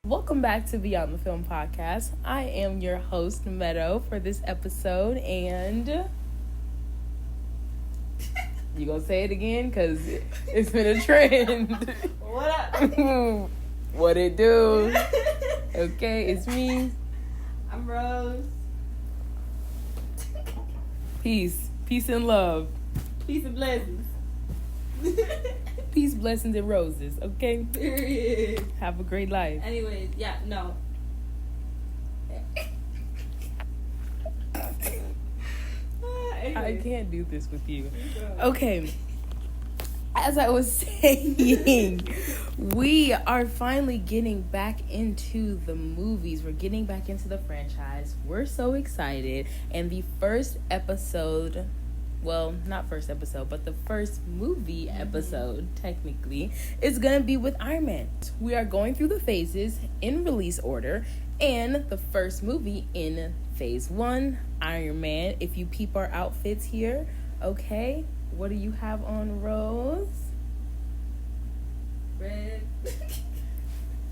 Welcome back to Beyond the Film Podcast. I am your host, Meadow, for this episode, and you gonna say it again? Because it's been a trend. What up? What it do? Okay, it's me. I'm Rose. Peace. Peace and love. Peace and blessings. Peace, blessings, and roses, okay? Period. Have a great life. Anyways, no. I can't do this with you. Okay. As I was saying, we are finally getting back into the movies. We're getting back into the franchise. We're so excited. And the first episode, well, not first episode, but the first movie episode, technically, is going to be with Iron Man. We are going through the phases in release order. And the first movie in phase 1, Iron Man. If you peep our outfits here, okay. What do you have on, Rose? Red.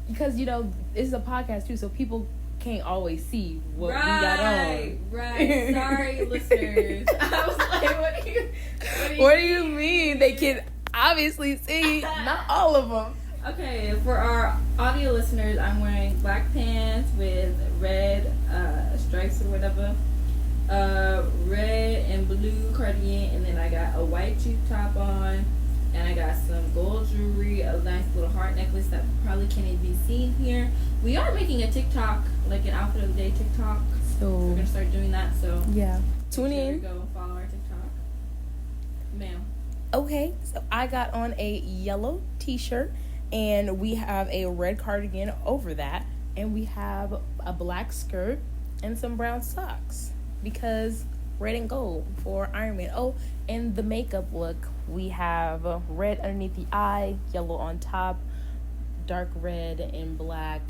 Because, you know, this is a podcast, too, so people can't always see what we got on. Right. Sorry, listeners. I was like, What do you mean? They can obviously see. Not all of them. Okay, for our audio listeners, I'm wearing black pants with red stripes or whatever. Red and blue cardigan, and then I got a white tube top on, and I got some gold jewelry, a nice little heart necklace that probably can't even be seen here. We are making a TikTok, like an outfit of the day TikTok. So we're gonna start doing that. So yeah, tune in. Go follow our TikTok, ma'am. Okay, so I got on a yellow t-shirt, and we have a red cardigan over that, and we have a black skirt and some brown socks. Because red and gold for Iron Man. Oh, and the makeup look, we have red underneath the eye, yellow on top, dark red and black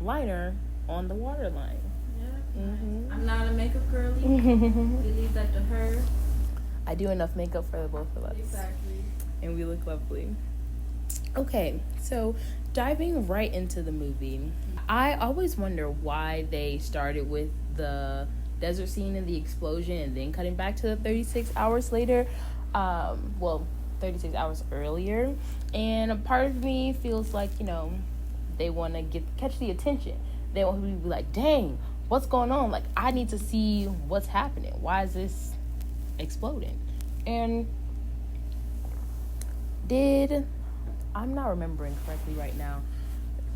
liner on the waterline. Yeah, mm-hmm. I'm not a makeup girly. We leave that to her. I do enough makeup for the both of us. Exactly. And we look lovely. Okay, so diving right into the movie, I always wonder why they started with the desert scene and the explosion and then cutting back to the 36 hours later. 36 hours earlier. And a part of me feels like, you know, they want to catch the attention. They want people to be like, dang, what's going on? Like, I need to see what's happening. Why is this exploding? And I'm not remembering correctly right now.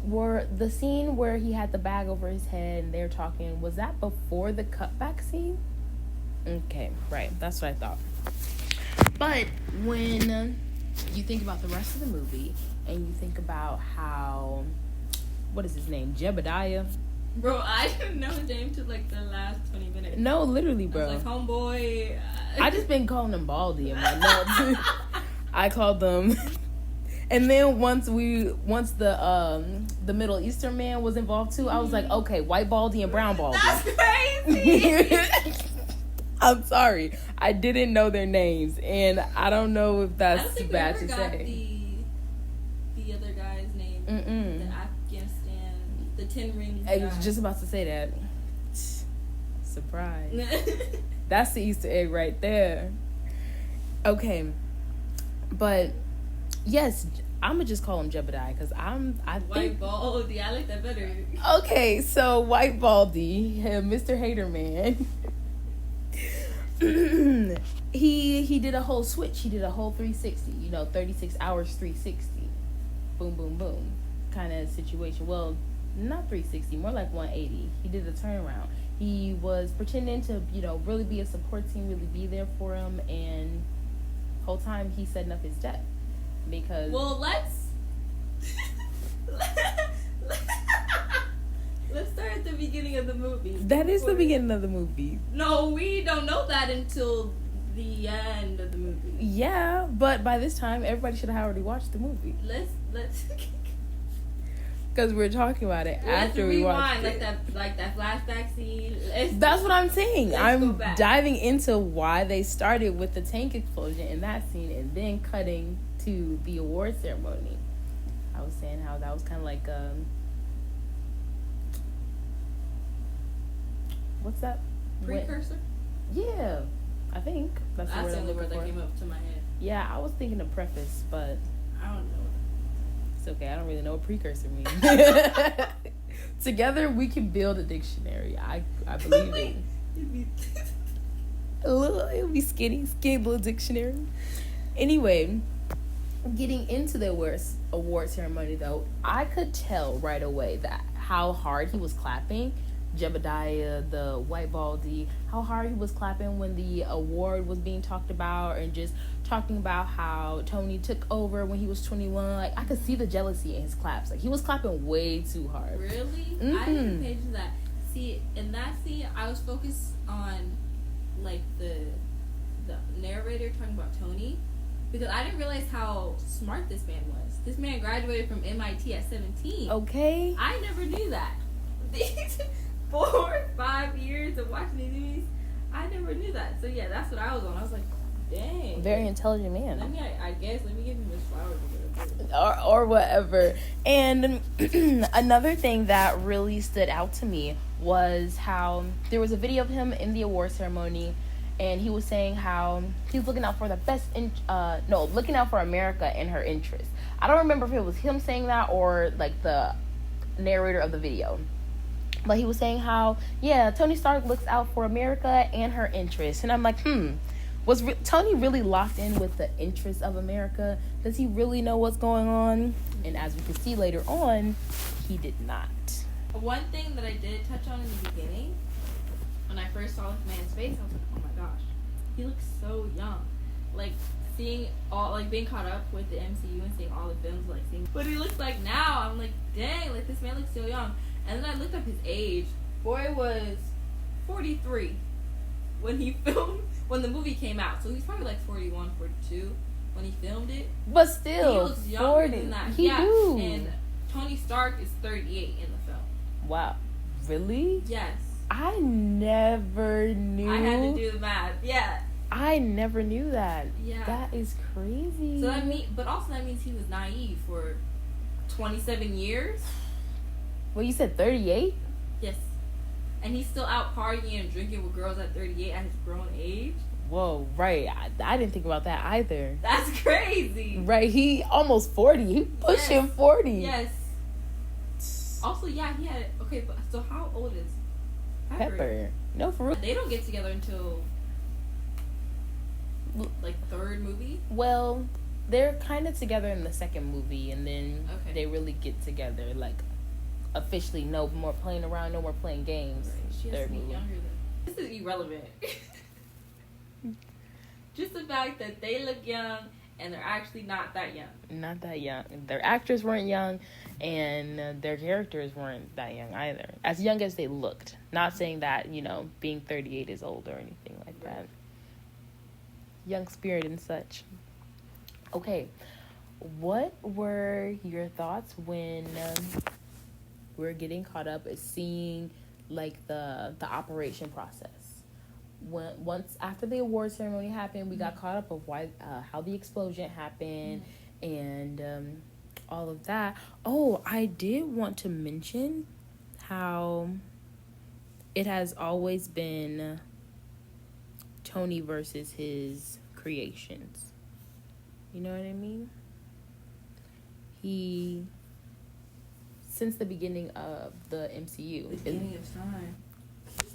Were the scene where he had the bag over his head and they're talking, was that before the cutback scene? Okay, right. That's what I thought. But when you think about the rest of the movie and you think about how, what is his name? Jebediah? Bro, I didn't know his name till like the last 20 minutes. No, literally, bro. I was like, homeboy. I just been calling him Baldy in my notes. I called them. And then once the Middle Eastern man was involved too, I was like, okay, white Baldy and brown Baldy. That's crazy. I'm sorry, I didn't know their names, and I don't know if that's bad to say. I don't think we ever got the other guy's name. The Afghanistan, the 10 rings. I was just about to say that. Surprise. That's the Easter egg right there. Okay, but. Yes, I'm going to just call him Jebediah because White Baldy, I like that better. Okay, so White Baldy, Mr. Hater Man, he did a whole switch. He did a whole 360, 36 hours 360. Boom, boom, boom kind of situation. Well, not 360, more like 180. He did a turnaround. He was pretending to, really be a support team, really be there for him, and the whole time he's setting up his death. Because let's start at the beginning of the movie. That is the beginning of the movie. No, we don't know that until the end of the movie. Yeah, but by this time, everybody should have already watched the movie. Let's because we're talking about it after we watched it. Like that flashback scene. That's what I'm saying. I'm go diving into why they started with the tank explosion in that scene and then cutting to the award ceremony. I was saying how that was kind of like What's that? Precursor? Yeah, I think that's the only word that came up to my head. Yeah, I was thinking of preface, but I don't know. it's okay. I don't really know what precursor means. Together, we can build a dictionary. I believe it. It'll be skinny little dictionary. Anyway, getting into the award ceremony, though, I could tell right away that how hard he was clapping. Jebediah, the white baldy, how hard he was clapping when the award was being talked about, and just talking about how Tony took over when he was 21. Like, I could see the jealousy in his claps. Like, he was clapping way too hard. Really? I didn't pay attention to that. See, in that scene, I was focused on like the narrator talking about Tony, because I didn't realize how smart this man was. This man graduated from MIT at 17. Okay. I never knew that. These 4 or 5 years of watching these movies, I never knew that. So yeah, that's what I was on. I was like, dang. Very intelligent man. Let me give him his flowers. Or whatever. And another thing that really stood out to me was how there was a video of him in the award ceremony, and he was saying how he's looking out for the looking out for America and her interests. I don't remember if it was him saying that or like the narrator of the video. But he was saying how, yeah, Tony Stark looks out for America and her interests. And I'm like, was Tony really locked in with the interests of America? Does he really know what's going on? And as we can see later on, he did not. One thing that I did touch on in the beginning, when I first saw this man's face, I was like, oh my gosh, he looks so young. Like, seeing all, like, being caught up with the MCU and seeing all the films, like, seeing what he looks like now, I'm like, dang, like, this man looks so young. And then I looked up his age. Boy was 43 when the movie came out. So he's probably like 41, 42 when he filmed it. But still, he looks younger 40. than that. He do. And Tony Stark is 38 in the film. Wow. Really? Yes. I never knew. I had to do the math. Yeah. I never knew that. Yeah. That is crazy. So but also that means he was naive for 27 years. Well, you said 38? Yes. And he's still out partying and drinking with girls at 38 at his grown age. Whoa, right. I didn't think about that either. That's crazy. Right, he almost 40. He pushing 40. Yes. Also, yeah, he had... Okay, but so how old is Pepper? No, for real. They don't get together until... like, third movie? Well, they're kind of together in the second movie, and then they really get together, like... officially, no more playing around, no more playing games. Right. She has to be younger than... This is irrelevant. Just the fact that they look young and they're actually not that young. Not that young. Their actors weren't young, and their characters weren't that young either. As young as they looked. Not saying that, being 38 is old or anything like that. Young spirit and such. Okay. What were your thoughts when... we're getting caught up at seeing like the operation process. Once after the award ceremony happened, we got caught up of how the explosion happened and all of that. Oh, I did want to mention how it has always been Tony versus his creations. You know what I mean? Since the beginning of the MCU. The beginning of time.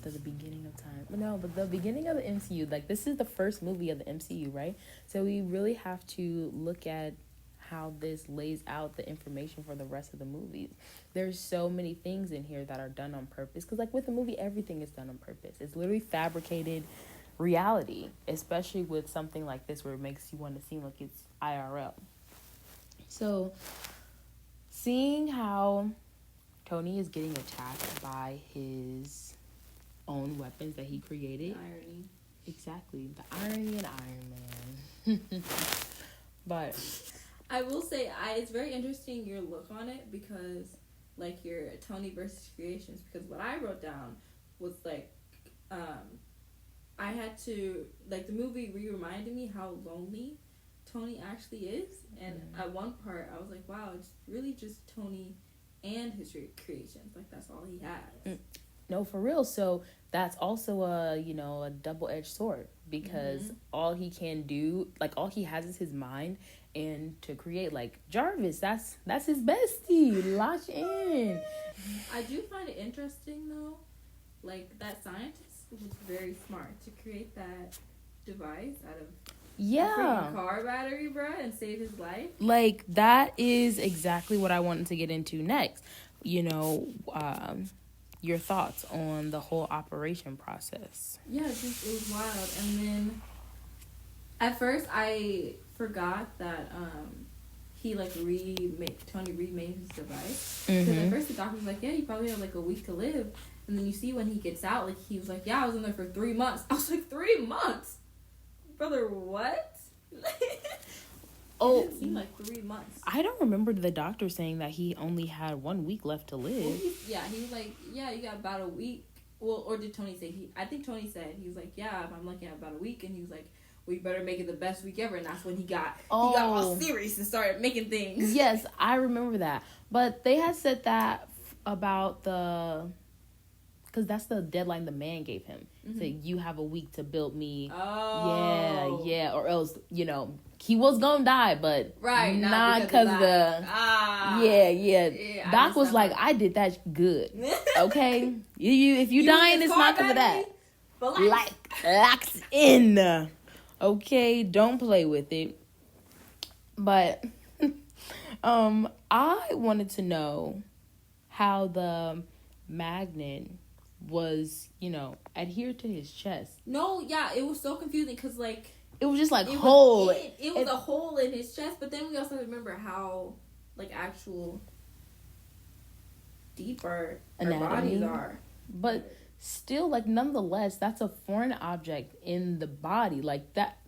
The beginning of time. No, but the beginning of the MCU, like, this is the first movie of the MCU, right? So we really have to look at how this lays out the information for the rest of the movies. There's so many things in here that are done on purpose. Because, like, with the movie, everything is done on purpose. It's literally fabricated reality, especially with something like this where it makes you want to seem like it's IRL. So... seeing how Tony is getting attacked by his own weapons that he created. The irony. Exactly. The irony in Iron Man. But I will say, it's very interesting your look on it because, like, your Tony versus creations. Because what I wrote down was, like, I had to, like, the movie reminded me how lonely Tony actually is. And at one part I was like, wow, it's really just Tony and his creations. Like, that's all he has. No, for real. So that's also a double-edged sword, because all he can do, like, all he has is his mind, and to create, like, Jarvis, that's his bestie. Lock in. I do find it interesting, though, like, that scientist was very smart to create that device out of a freaking car battery, bruh, and save his life. Like, that is exactly what I wanted to get into next. Your thoughts on the whole operation process. Yeah, it was wild. And then at first I forgot that Tony remade his device. Because at first the doctor was like, yeah, you probably have like a week to live. And then you see when he gets out, like, he was like, yeah, I was in there for 3 months. I was like, 3 months? Brother, what? It seemed like 3 months. I don't remember the doctor saying that he only had 1 week left to live. Well, he was like, yeah, you got about a week. Well, or did Tony say? I think Tony said, he was like, yeah, I'm looking at about a week. And he was like, well, you better make it the best week ever. And that's when he got all serious and started making things. Yes, I remember that. But they had said that about because that's the deadline the man gave him. So you have a week to build me. Oh. Yeah. Or else, he was gonna die, but not because Yeah. Doc was like, I did that good. Okay? If you dying, it's not because of that. Like, locks in. Okay? Don't play with it. But, I wanted to know how the magnet was, adhered to his chest. No, yeah, it was so confusing because, like, it was just like hole. It was a hole in his chest, but then we also remember how, like, actual deeper our bodies are. But still, like, nonetheless, that's a foreign object in the body, like that.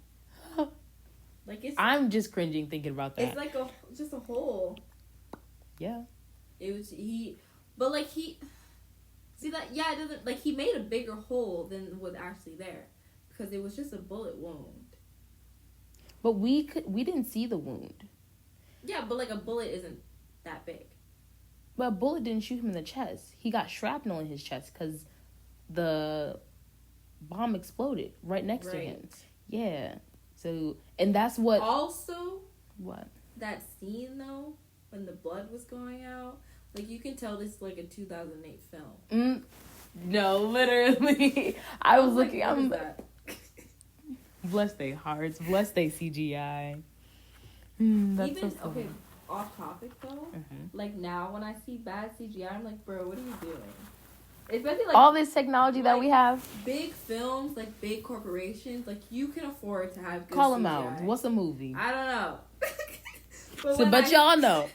Like, I'm just cringing thinking about that. It's like just a hole. Yeah. It was but like see that, yeah, it doesn't, like, he made a bigger hole than was actually there because it was just a bullet wound. But we didn't see the wound. Yeah, but like a bullet isn't that big. But a bullet didn't shoot him in the chest. He got shrapnel in his chest because the bomb exploded right next to him. Yeah. So, and that's what. Also. What? That scene though, when the blood was going out. Like, you can tell this is like a 2008 film. No, literally. I was looking. I'm that? Bless their hearts. Bless their CGI. That's even so funny. Okay. Off topic though. Like, now when I see bad CGI, I'm like, bro, what are you doing? Especially like all this technology that we have. Big films, like big corporations, like, you can afford to have good Call CGI. them out. What's a movie? I don't know. But y'all know.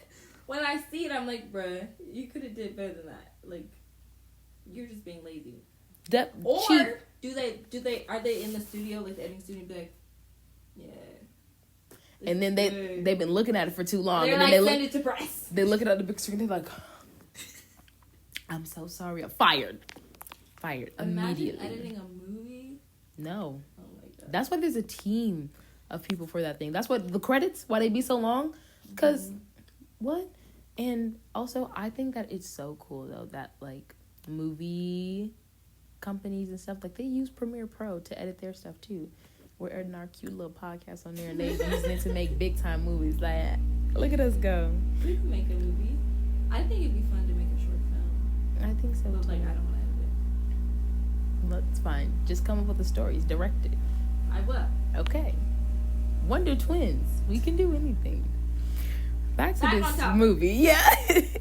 When I see it, I'm like, bruh, you could have did better than that. Like, you're just being lazy. Or cheap. Are they in the studio, like the editing studio, be like, yeah. And then they've been looking at it for too long. They're and then like, they send it to press. They look at the big screen. They're like, I'm so sorry. I'm fired. Immediately. Imagine editing a movie. No. Oh my god. That's why there's a team of people for that thing. That's what the credits. Why they be so long? Because what? And also, I think that it's so cool though that, like, movie companies and stuff, like, they use Premiere Pro to edit their stuff too. We're editing our cute little podcast on there, and they're using it to make big time movies. Like, look at us go. We can make a movie. I think it'd be fun to make a short film. I think so too. Like, I don't want to edit it. That's fine. Just come up with the stories. Direct it. I will. Okay. Wonder Twins. We can do anything. Back to this movie. Yeah.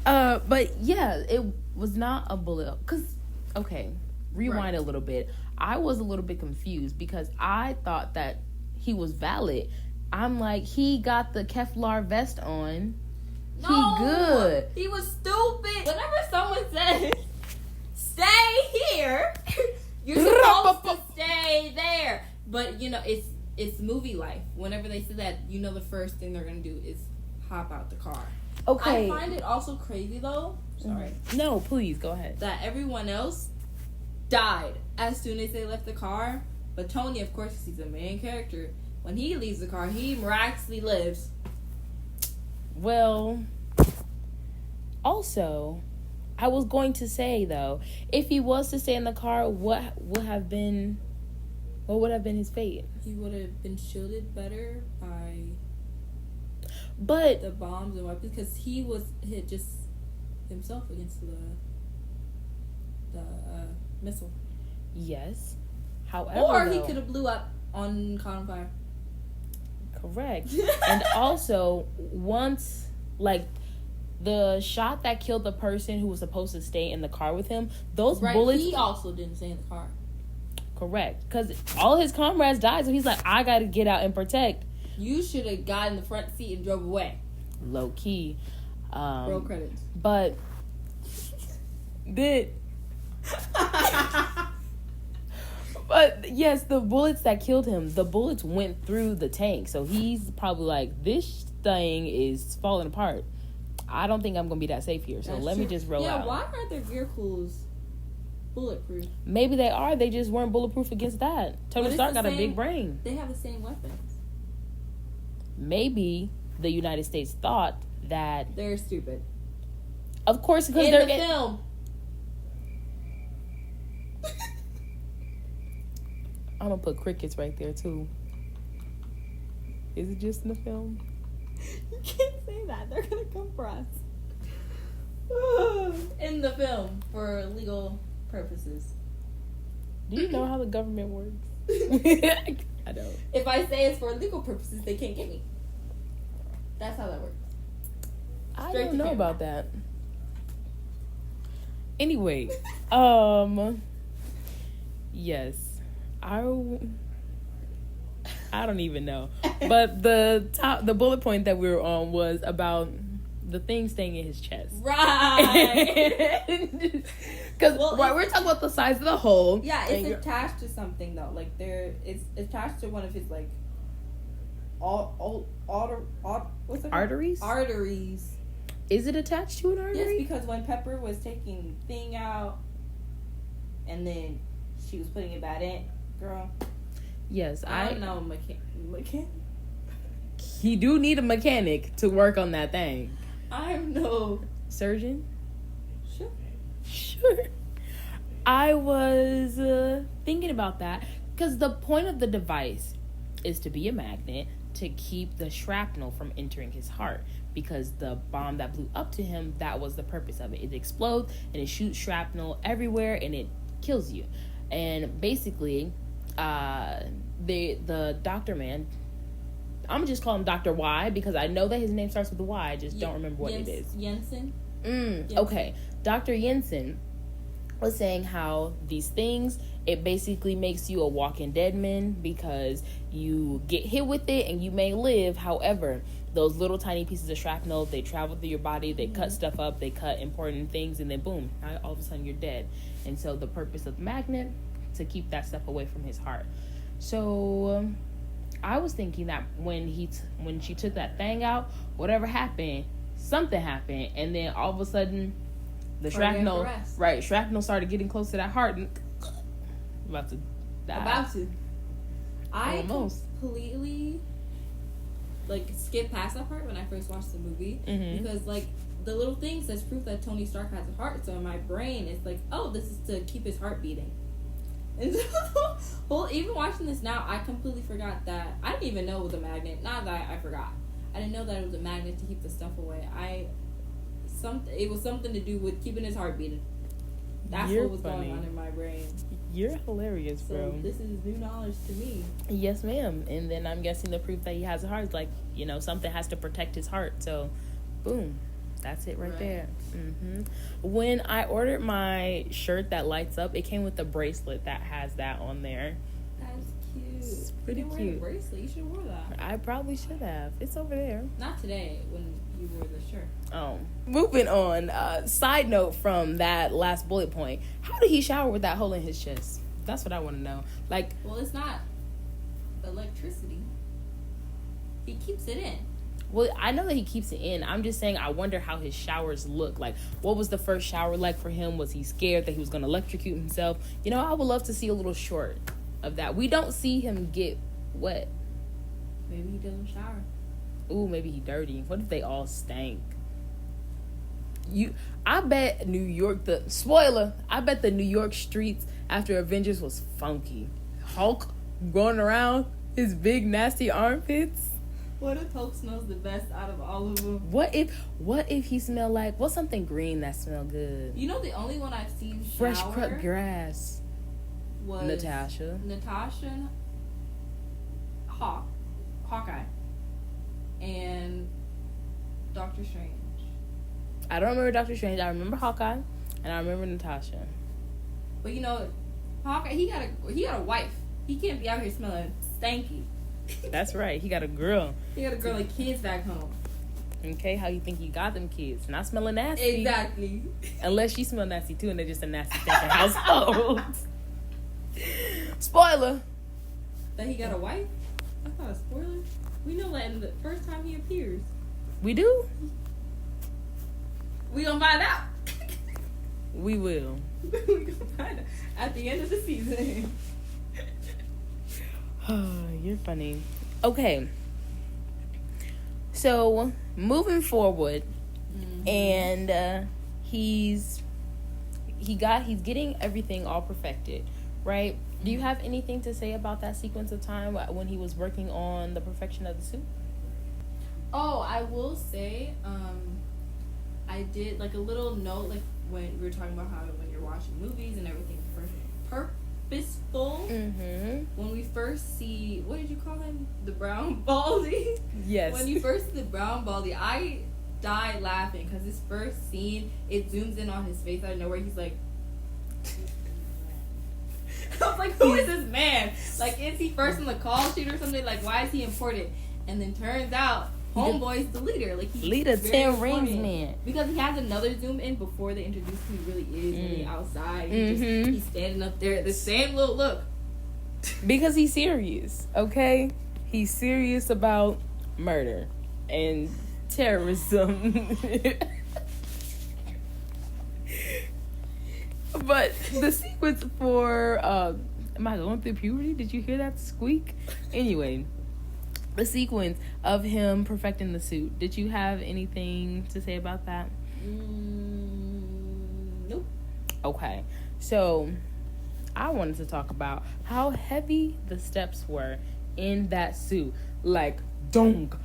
But yeah, it was not a bullet. Because, okay, rewind a little bit. I was a little bit confused because I thought that he was valid. I'm like, he got the Kevlar vest on. No, he good. He was stupid. Whenever someone says, stay here, you're supposed to stay there. But, it's movie life. Whenever they say that, the first thing they're going to do is hop out the car. Okay. I find it also crazy, though. Sorry. No, please, go ahead. That everyone else died as soon as they left the car. But Tony, of course, because he's the main character, when he leaves the car, he miraculously lives. Well, also, I was going to say, though, if he was to stay in the car, what would have been his fate? He would have been shielded better by But the bombs and weapons, because he was hit just himself against the missile. yes. However, Or he though, could have blew up on Con Fire. correct. And also, once, like, the shot that killed the person who was supposed to stay in the car with him, those bullets... He also didn't stay in the car. Correct. Because all his comrades died, so he's like, I gotta get out and protect. You should have got in the front seat and drove away. Low key. Roll credits. But... But yes, the bullets that killed him, the bullets went through the tank. So he's probably like, this thing is falling apart. I don't think I'm going to be that safe here. So let me just roll out. Yeah, why aren't their vehicles bulletproof? Maybe they are. They just weren't bulletproof against that. Tony Stark got a big brain. They have the same weapons. Maybe the United States thought that... They're stupid. Of course, because in they're... the film. I'm going to put crickets right there, too. Is it just in the film? You can't say that. They're going to come for us. In the film, for legal purposes. Do you know how the government works? I don't. If I say it's for legal purposes, they can't get me. That's how that works. I Straight don't to know camera. about that. Anyway, yes. I don't even know. But the bullet point that we were on was about the thing staying in his chest. Right. Because we're talking about the size of the hole. Yeah, it's attached to something though. Like it's attached to one of his like what's it? Arteries. Arteries. Is it attached to an artery? Yes, because when Pepper was taking thing out, and then she was putting it back in, girl. Yes, I don't know mechanic. He do need a mechanic to work on that thing. I'm no surgeon. Sure. I was thinking about that because the point of the device is to be a magnet to keep the shrapnel from entering his heart, because the bomb that blew up to him, that was the purpose of it. It explodes and it shoots shrapnel everywhere and it kills you. And basically, the doctor man, I'm just calling him Dr. Y because I know that his name starts with a Y. I just don't remember what it is. Jensen. Okay. Dr. Jensen was saying how these things, it basically makes you a walking dead man because you get hit with it and you may live. However, those little tiny pieces of shrapnel, they travel through your body, they cut stuff up, they cut important things, and then boom, all of a sudden you're dead. And so the purpose of the magnet, to keep that stuff away from his heart. So I was thinking that when she took that thing out, whatever happened, something happened, and then all of a sudden the shrapnel started getting close to that heart and about to die. I completely skip past that part when I first watched the movie, because the little thing says proof that Tony Stark has a heart, so in my brain it's like, oh, this is to keep his heart beating. And so, even watching this now, I completely forgot that. I didn't even know it was a magnet. Not that I forgot. I didn't know that it was a magnet to keep the stuff away. It was something to do with keeping his heart beating. That's what was going on in my brain. You're hilarious, bro. So this is new knowledge to me. Yes, ma'am. And then I'm guessing the proof that he has a heart is something has to protect his heart. So, boom. That's it right there. When I ordered my shirt that lights up, it came with a bracelet that has that on there. That's cute. It's pretty cute. Wear a bracelet. You should have wore that. I probably should have. It's over there. Not today when you wore the shirt. Oh. Moving on. Side note from that last bullet point. How did he shower with that hole in his chest? That's what I want to know. Well, it's not electricity. He keeps it in. Well, I know that he keeps it in. I'm just saying, I wonder how his showers look. What was the first shower like for him? Was he scared that he was going to electrocute himself? I would love to see a little short of that. We don't see him get wet. Maybe he doesn't shower. Ooh, maybe he dirty. What if they all stank? I bet New York, I bet the New York streets after Avengers was funky. Hulk going around his big nasty armpits. What if Hulk smells the best out of all of them? What if he smelled like, what's something green that smelled good? You know, the only one I've seen fresh cut grass was Natasha and Hawkeye and Doctor Strange. I don't remember Doctor Strange. I remember Hawkeye and I remember Natasha. But you know, Hawkeye, he got a wife. He can't be out here smelling stanky. That's right. He got a girl. He got a girl and kids back home. Okay, how you think he got them kids? Not smelling nasty. Exactly. Unless she smell nasty too, and they're just a nasty stinking household. Spoiler. That he got a wife? That's not a spoiler. We know that in the first time he appears. We do? We gonna find out. We will. We gonna find out at the end of the season. You're funny. Okay. So, moving forward, and he's getting everything all perfected, right? Do you have anything to say about that sequence of time when he was working on the perfection of the suit? Oh, I will say, I did like a little note, like when we were talking about how when you're watching movies and everything purposeful. When we first see, what did you call him? The brown baldy? Yes. When you first see the brown baldy, I died laughing because this first scene, it zooms in on his face out of nowhere. He's like, I was like, who is this man? Like, is he first on the call sheet or something? Like, why is he important? And then turns out, Homeboy's the leader. Like, he's leader 10 rings man. Because he has another zoom in before they introduce who he really is when he's outside. He's standing up there, the same little look. Because he's serious, okay? He's serious about murder and terrorism. But the sequence for am I going through puberty? Did you hear that squeak? Anyway, the sequence of him perfecting the suit. Did you have anything to say about that? Nope. Okay, so I wanted to talk about how heavy the steps were in that suit. Like, donk.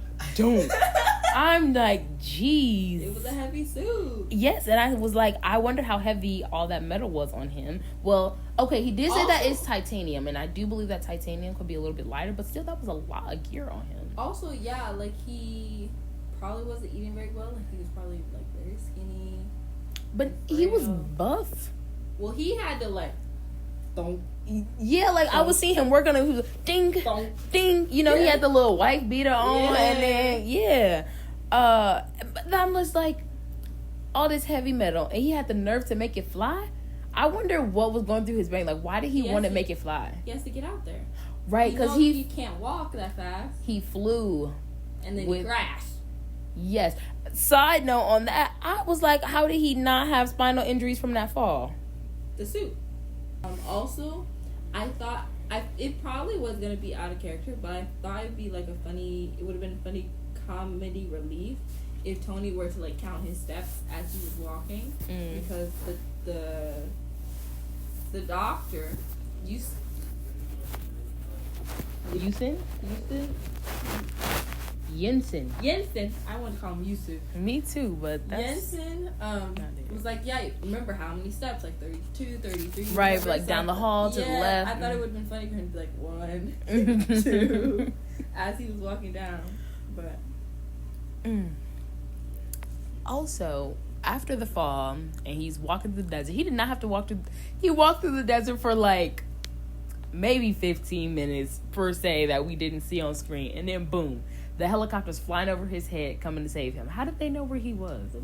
I'm like, geez. It was a heavy suit. Yes, and I was like, I wonder how heavy all that metal was on him. Well, okay, he did say that it's titanium, and I do believe that titanium could be a little bit lighter, but still, that was a lot of gear on him. Also, yeah, like, he probably wasn't eating very well. Like, he was probably, like, very skinny. But he was buff. Well, he had to, like, thump. Yeah, like, I was seeing him working on it. He was like, ding, ding. You know, he had the little white beater on, and then, but I'm just like, all this heavy metal, and he had the nerve to make it fly. I wonder what was going through his brain. Like, why did he want to make it fly? He has to get out there. Right, because he can't walk that fast. He flew. And then he crashed. Yes. Side note on that, I was like, how did he not have spinal injuries from that fall? The suit. Also, I thought it probably was going to be out of character, but I thought it would be like it would have been a funny comedy relief if Tony were to like count his steps as he was walking, because the doctor Jensen. I want to call him Yusuf. Me too, but that's... Jensen was like, yeah, remember how many steps? Like 32, 33. Right, like down the hall to the left. I thought it would have been funny for him to be like 1, 2, as he was walking down. But... Also, after the fall, and he's walking through the desert, he did not have to walk through... He walked through the desert for like maybe 15 minutes per se that we didn't see on screen. And then boom, the helicopter's flying over his head coming to save him. How did they know where he was? Well,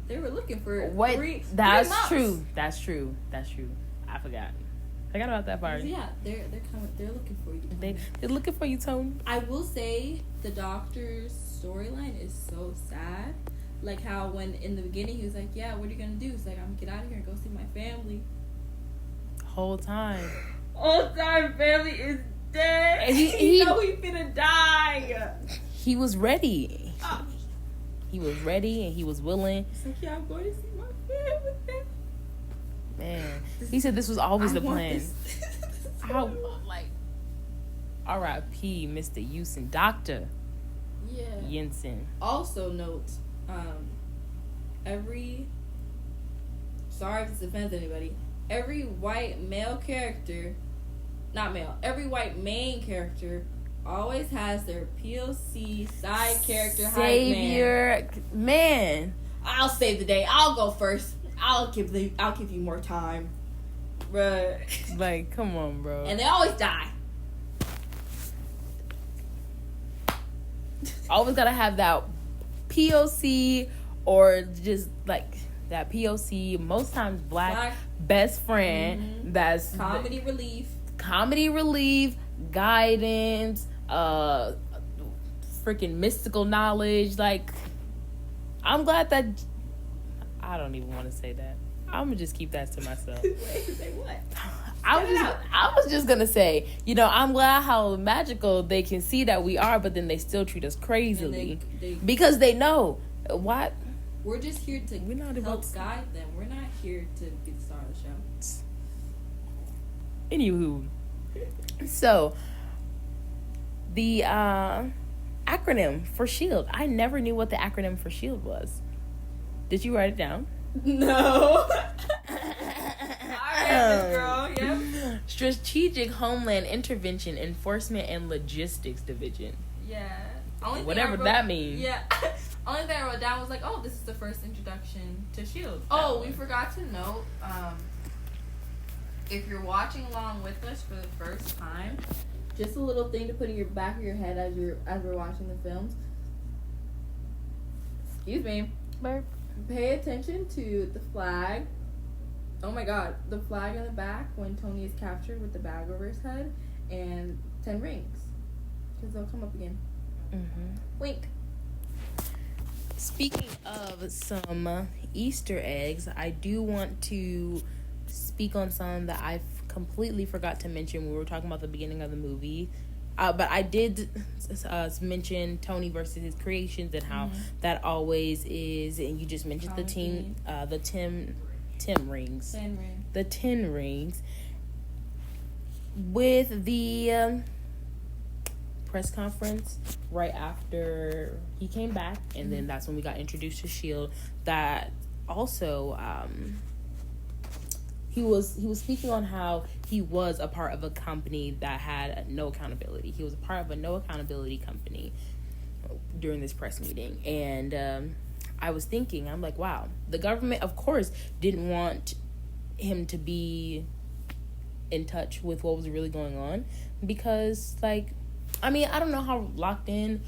they were looking for what? 3 That's months. true. That's true. I forgot about that part. Yeah, they're coming. They're looking for you. They're looking for you, Tony. I will say the doctor's storyline is so sad. Like how when in the beginning he was like, "Yeah, what are you gonna do?" He's like, "I'm gonna get out of here and go see my family." Whole time family is dead. And he know he finna die. He was ready. he was ready and he was willing. It's like, yeah, I'm going to see my family. Man, he said this was always the plan. How, like, R.I.P. Mr. Houston, Dr. Jensen. Also note, sorry if this offends anybody, every white main character always has their POC side character savior man. I'll save the day. I'll go first. I'll give you more time, bruh. Like, come on, bro. And they always die. Always gotta have that POC, or just like that POC. Most times, black best friend. Mm-hmm. That's comedy relief, guidance, freaking mystical knowledge. Like, I'm glad that. I don't even want to say that. I'm gonna just keep that to myself. Wait, say what? I was just gonna say, I'm glad how magical they can see that we are, but then they still treat us crazily because they know what. We're just here to help guide them. We're not here to be the star of the show. Anywho, so the acronym for SHIELD. I never knew what the acronym for SHIELD was. Did you write it down? No. Girl, yep. Strategic Homeland Intervention Enforcement and Logistics Division. Yeah. Whatever that means. Yeah. Only thing I wrote down was like, oh, this is the first introduction to SHIELD. Oh, we forgot to note, if you're watching along with us for the first time, just a little thing to put in your back of your head as we're watching the films. Excuse me. Burp. Pay attention to the flag. Oh my god, the flag in the back when Tony is captured with the bag over his head, and 10 rings. Because they'll come up again. Mm-hmm. Wink. Speaking of some Easter eggs, I do want to speak on some that I completely forgot to mention when we were talking about the beginning of the movie. But I did mention Tony versus his creations and how that always is, and you just mentioned the 10 rings. 10 rings. The 10 rings. With the press conference right after he came back, and then that's when we got introduced to SHIELD. That also, he was speaking on how he was a part of a company that had no accountability. He was a part of a no accountability company during this press meeting, and I was thinking, I'm like, wow, the government, of course, didn't want him to be in touch with what was really going on, because, like, I mean, I don't know how locked in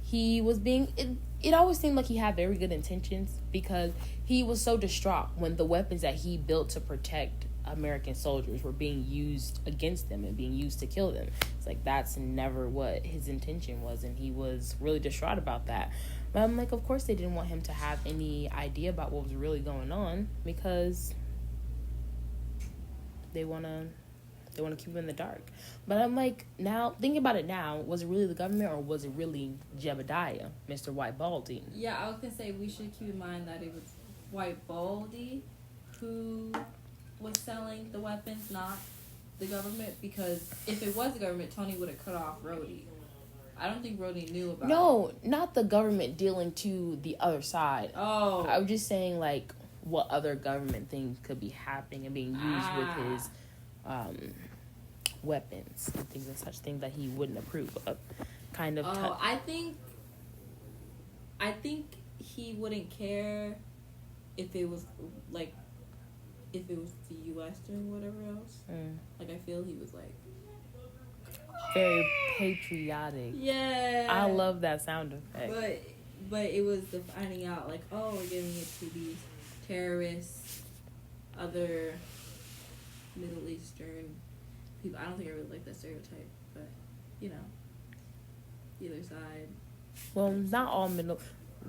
he was being. It always seemed like he had very good intentions, because he was so distraught when the weapons that he built to protect American soldiers were being used against them and being used to kill them. It's like, that's never what his intention was, and he was really distraught about that. But I'm like, of course they didn't want him to have any idea about what was really going on, because they want to keep him in the dark. But I'm like, now, thinking about it now, was it really the government, or was it really Jebediah, Mr. White Baldy? Yeah, I was going to say, we should keep in mind that it was White Baldy who was selling the weapons, not the government, because if it was the government, Tony would have cut off Rhodey. I don't think Rhodey knew about it. No, not the government dealing to the other side. Oh. I was just saying, like, what other government things could be happening and being used with his weapons and things and such, things that he wouldn't approve of. Kind of. I think he wouldn't care if it was like, if it was the U.S. doing whatever else. Like, I feel he was like very patriotic. Yeah, I love that sound effect. But it was the finding out, like, oh, we're giving it to these terrorists, other Middle Eastern people. I don't think I really like that stereotype, but either side. Well, not all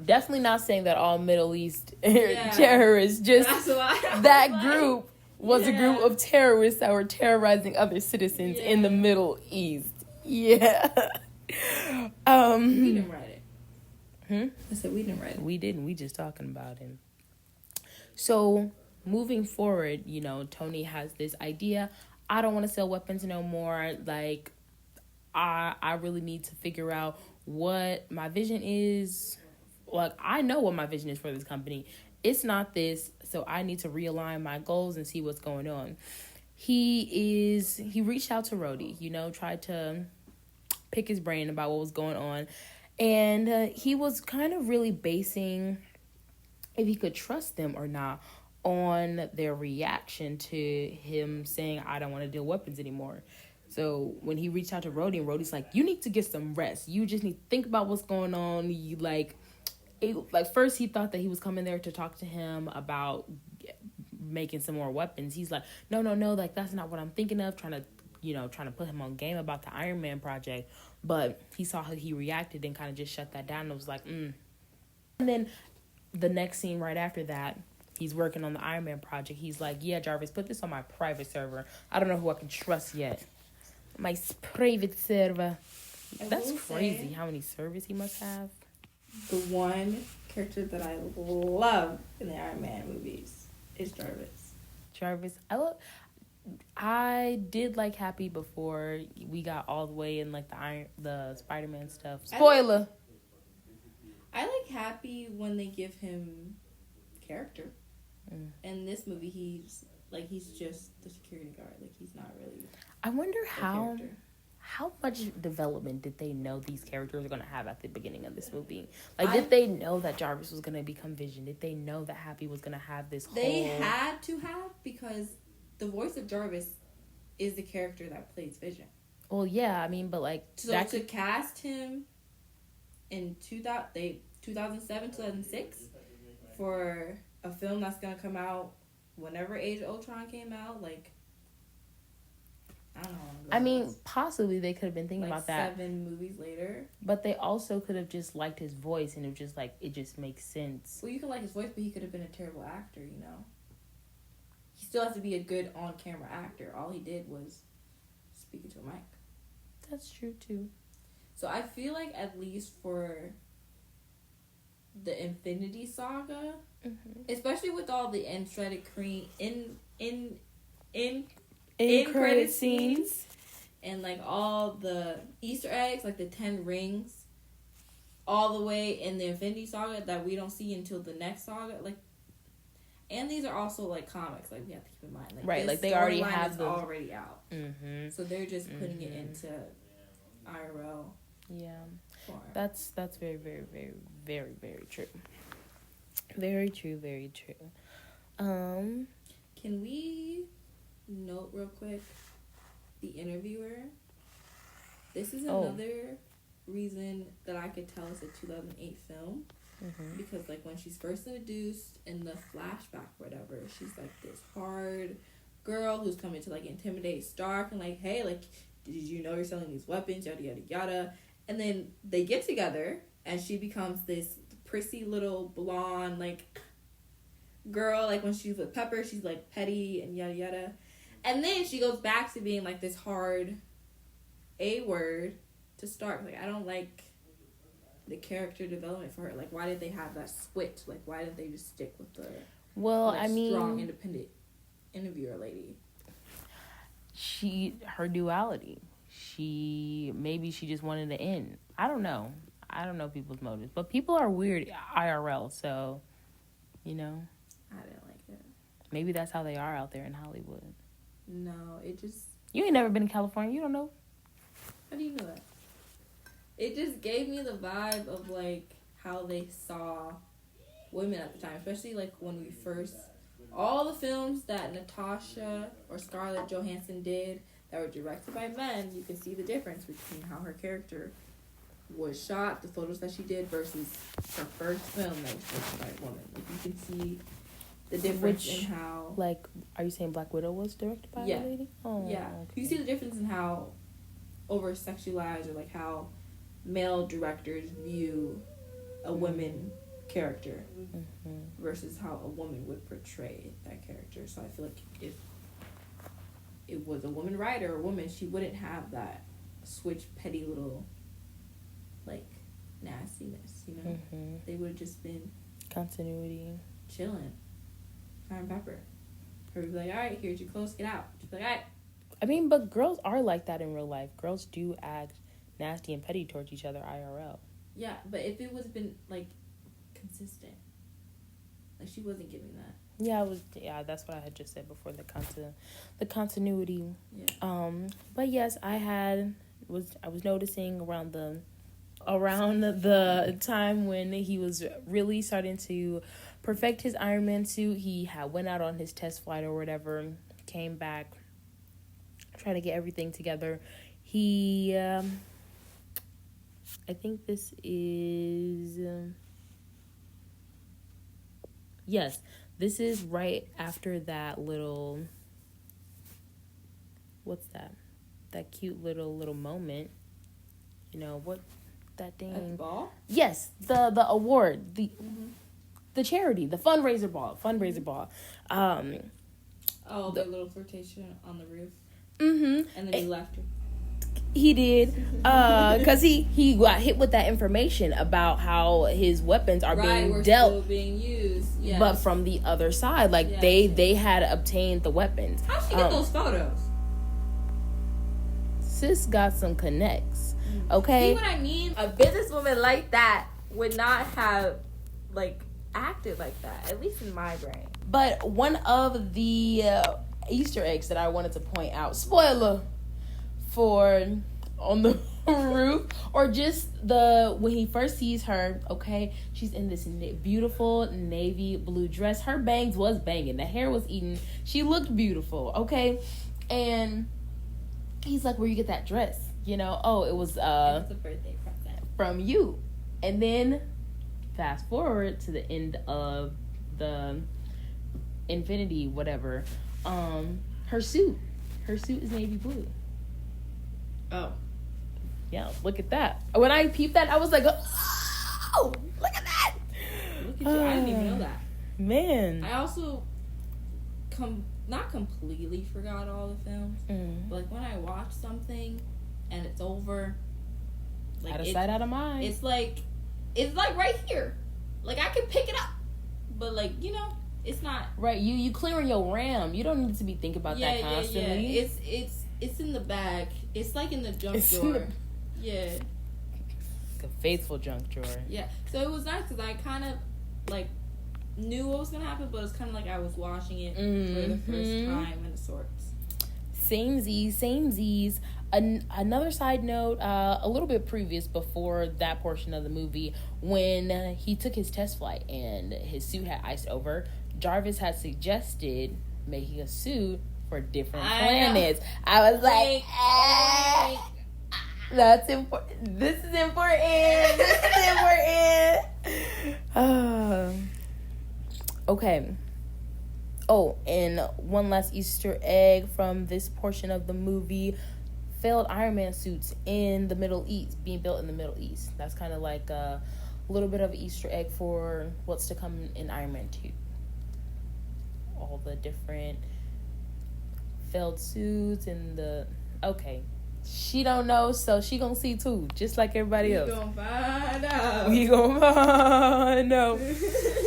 definitely not saying that all Middle East terrorists. Just that group was a group of terrorists that were terrorizing other citizens in the Middle East. Yeah. He didn't write it. I said we didn't write it. We didn't. We just talking about it. So moving forward, you know, Tony has this idea. I don't want to sell weapons no more. Like, I really need to figure out what my vision is. Like, I know what my vision is for this company. It's not this, so I need to realign my goals and see what's going on. He reached out to Rhodey, you know, tried to pick his brain about what was going on. And he was kind of really basing if he could trust them or not on their reaction to him saying, I don't want to deal weapons anymore. So when he reached out to Rhodey, and Rhodey's like, you need to get some rest. You just need to think about what's going on. You first he thought that he was coming there to talk to him about making some more weapons. He's like, no, like that's not what I'm thinking of. Trying to put him on game about the Iron Man project. But he saw how he reacted and kind of just shut that down and was like, And then the next scene right after that, he's working on the Iron Man project. He's like, yeah, Jarvis, put this on my private server. I don't know who I can trust yet. My private server. That's crazy how many servers he must have. The one character that I love in the Iron Man movies is Jarvis. I did like Happy before we got all the way in like the Spider-Man stuff. Spoiler. I like Happy when they give him character. In this movie, he's just the security guard. Like, he's not really. I wonder how much development did they know these characters are going to have at the beginning of this movie? Like, did they know that Jarvis was going to become Vision? Did they know that Happy was going to have this They had to have, because the voice of Jarvis is the character that plays Vision. Well, yeah, I mean, but like... So to cast him in 2007, 2006 for a film that's going to come out whenever Age of Ultron came out, like... I don't know. I mean, possibly they could have been thinking about that. 7 movies later. But they also could have just liked his voice, and it just makes sense. Well, you could like his voice, but he could have been a terrible actor, you know? He still has to be a good on-camera actor. All he did was speak into a mic. That's true, too. So I feel like at least for the Infinity Saga, especially with all the end credit scenes and like all the Easter eggs, like the 10 rings, all the way in the Infinity Saga that we don't see until the next saga, like, and these are also like comics, like we have to keep in mind, like, right, like they already have those already out, so they're just putting it into IRL. Yeah, form. that's very, very, very, very, very true. Very true, very true. Can we note real quick the interviewer? This is another reason that I could tell it's a 2008 film, because like when she's first introduced in the flashback or whatever, she's like this hard girl who's coming to like intimidate Stark and like, hey, like, did you know you're selling these weapons, yada yada yada. And then they get together and she becomes this prissy little blonde like girl. Like when she's with Pepper, she's like petty and yada yada. And then she goes back to being like this hard A-word to Stark. Like, I don't like the character development for her. Like, why did they have that switch? Like, why didn't they just stick with the strong, independent interviewer lady? Her duality. Maybe she just wanted to end. I don't know people's motives. But people are weird IRL, so, you know. I didn't like it. Maybe that's how they are out there in Hollywood. No, it just... You ain't never been in California. You don't know. How do you know that? It just gave me the vibe of, like, how they saw women at the time. Especially, like, when we first... All the films that Natasha or Scarlett Johansson did that were directed by men, you can see the difference between how her character was shot, the photos that she did, versus her first film that was directed by a woman. Like, you can see the difference in how... Like, are you saying Black Widow was directed by a lady? Oh, yeah. Okay. You see the difference in how over-sexualized or, like, how male directors view a woman character versus how a woman would portray that character. So I feel like if it was a woman writer or a woman, she wouldn't have that switch petty little, like, nastiness, you know? They would have just been continuity, chilling. Fire and Pepper. Her would be like, all right, here's your clothes, get out. She'd be like, all right. I mean, but girls are like that in real life. Girls do act nasty and petty towards each other IRL. Yeah, but if it was been, like, consistent. Like, she wasn't giving that. Yeah, that's what I had just said before, the continuity. Yeah. But yes, I was noticing around the time when he was really starting to perfect his Iron Man suit. He had went out on his test flight or whatever, came back, trying to get everything together. He, I think this is, yes, this is right after that little, what's that? That cute little moment. You know, what, that thing? At the ball? Yes, the award, the charity, the fundraiser ball. Oh, the little flirtation on the roof. Mm-hmm. And then he left her. He did, because he got hit with that information about how his weapons are being dealt, still being used, yes. But from the other side, like they had obtained the weapons. How'd she get those photos? Sis got some connects, okay? See what I mean? A businesswoman like that would not have, like, acted like that, at least in my brain. But one of the Easter eggs that I wanted to point out, spoiler, for on the roof, or just when he first sees her, okay, she's in this beautiful navy blue dress. Her bangs was banging, the hair was eaten, she looked beautiful, okay, and he's like, where you get that dress? You know, oh, it was a birthday present from you. And then fast forward to the end of the Infinity whatever, her suit is navy blue. Oh. Yeah, look at that. When I peeped that, I was like, oh, look at that. Look at you. I didn't even know that. Man. I also not completely forgot all the films, but like when I watch something and it's over, like out of sight, out of mind. It's like right here. Like I can pick it up, but like, you know, it's not right. You clearing your RAM. You don't need to be thinking about that constantly. Yeah. It's in the bag. It's like in the junk drawer. Yeah. A faithful junk drawer. Yeah. So it was nice because I kind of like knew what was gonna happen, but it's kind of like I was watching it for the first time in sorts. Samesies. Another side note, a little bit previous before that portion of the movie, when he took his test flight and his suit had iced over, Jarvis had suggested making a suit for different planets. I was like, that's important. This is important. Okay. Oh, and one last Easter egg from this portion of the movie. Failed Iron Man suits in the Middle East, being built in the Middle East. That's kind of like a little bit of an Easter egg for what's to come in Iron Man 2. All the different failed suits and okay. She don't know, so she gonna see too, just like everybody else. We gonna find out.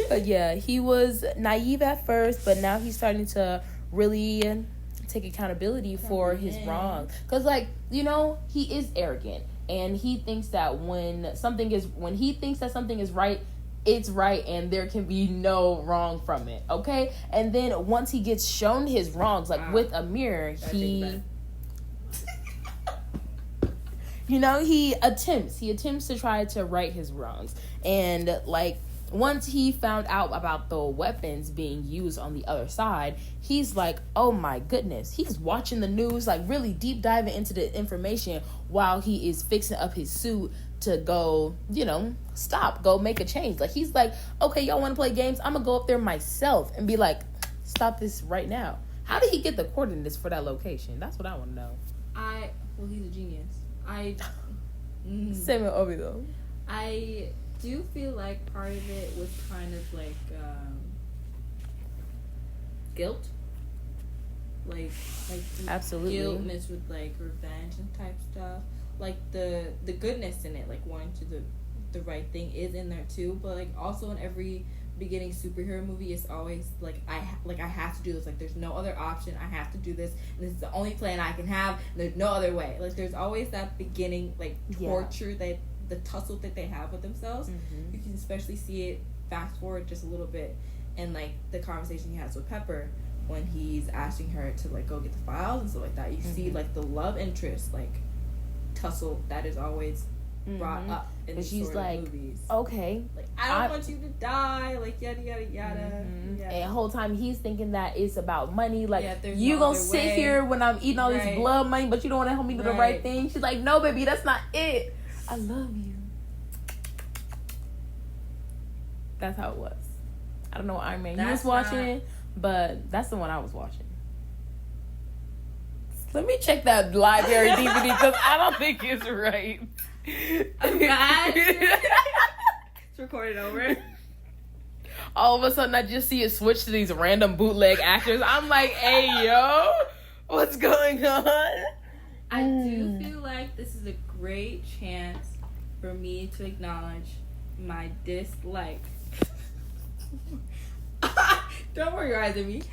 But yeah, he was naive at first, but now he's starting to really take accountability for his wrongs. Cause like, you know, he is arrogant, and he thinks that when he thinks that something is right, it's right, and there can be no wrong from it. Okay, and then once he gets shown his wrongs, like with a mirror, you know, he attempts to try to right his wrongs. And like once he found out about the weapons being used on the other side, he's like, oh my goodness. He's watching the news, like really deep diving into the information while he is fixing up his suit to go, you know, go make a change. Like he's like, okay, y'all want to play games? I'm gonna go up there myself and be like, stop this right now. How did he get the coordinates for that location? That's what I want to know. Well, he's a genius. Same with Obi though. I do feel like part of it was kind of like guilt, like absolutely guilt mixed with like revenge and type stuff. Like the goodness in it, like wanting to the right thing is in there too. But like also in every beginning superhero movie, it's always like I have to do this. Like there's no other option. I have to do this. And this is the only plan I can have. And there's no other way. Like there's always that beginning like torture that the tussle that they have with themselves. Mm-hmm. You can especially see it fast forward just a little bit, and like the conversation he has with Pepper when he's asking her to like go get the files and stuff like that. You see like the love interest like tussle that is always brought up in these sort of movies. Okay, like I don't want you to die, like yada yada yada. And the whole time he's thinking that it's about money. Like you gonna sit here when I'm eating all this blood money, but you don't want to help me do the right thing. She's like, no, baby, that's not it. I love you. That's how it was. I don't know what Iron Man you was watching, but that's the one I was watching. Let me check that library DVD because I don't think it's right. It's recorded over. All of a sudden, I just see it switch to these random bootleg actors. I'm like, hey, yo, what's going on? I do feel like this is a great chance for me to acknowledge my dislike. Don't worry, your eyes at me.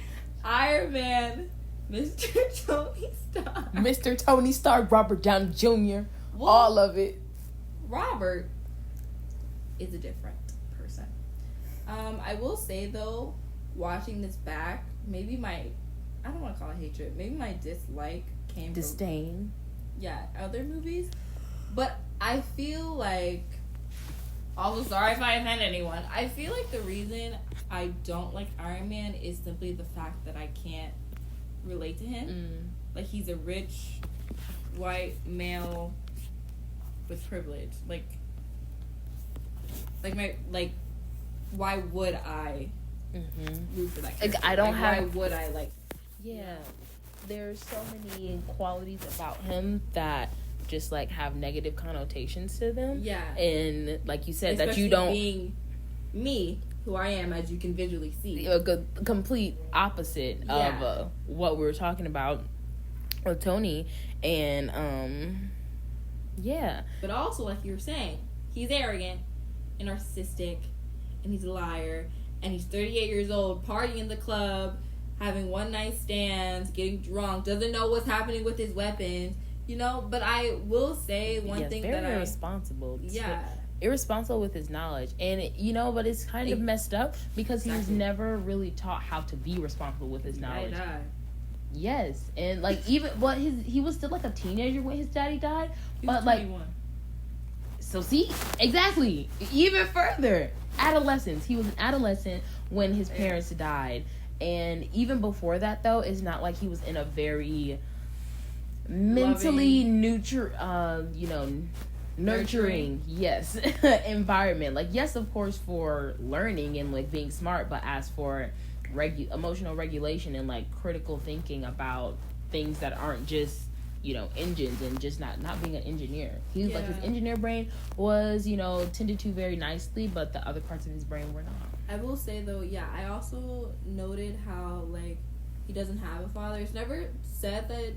Iron Man, Mr. Tony Stark. Mr. Tony Stark, Robert Downey Jr. Well, all of it. Robert is a different person. I will say though, watching this back, maybe I don't want to call it hatred. Maybe my dislike came disdain. From other movies. But I feel like, also sorry if I offend anyone, I feel like the reason I don't like Iron Man is simply the fact that I can't relate to him. Like he's a rich white male with privilege. Why would I root for that character? Like, I don't have. Why would I like? Yeah, there's so many qualities about him that just like have negative connotations to them. Yeah, and like you said, especially that you don't being me, who I am, as you can visually see, a complete opposite of what we were talking about with Tony, and But also, like you were saying, he's arrogant and narcissistic, and he's a liar, and he's 38 years old, partying in the club, having one night stands, getting drunk, doesn't know what's happening with his weapons, you know. But I will say one thing that irresponsible. Irresponsible with his knowledge, and but it's kind of messed up because he was never really taught how to be responsible with his knowledge. Yes, and like he was still like a teenager when his daddy died, but 21. So see, exactly, even further, adolescence. He was an adolescent when his parents died, and even before that, though, it's not like he was in a very mentally nurturing yes environment. Like, yes, of course, for learning and like being smart, but as for emotional regulation and like critical thinking about things that aren't just engines, and just not being an engineer. He was like, his engineer brain was tended to very nicely, but the other parts of his brain were not. I will say though, I also noted how like he doesn't have a father. It's never said that.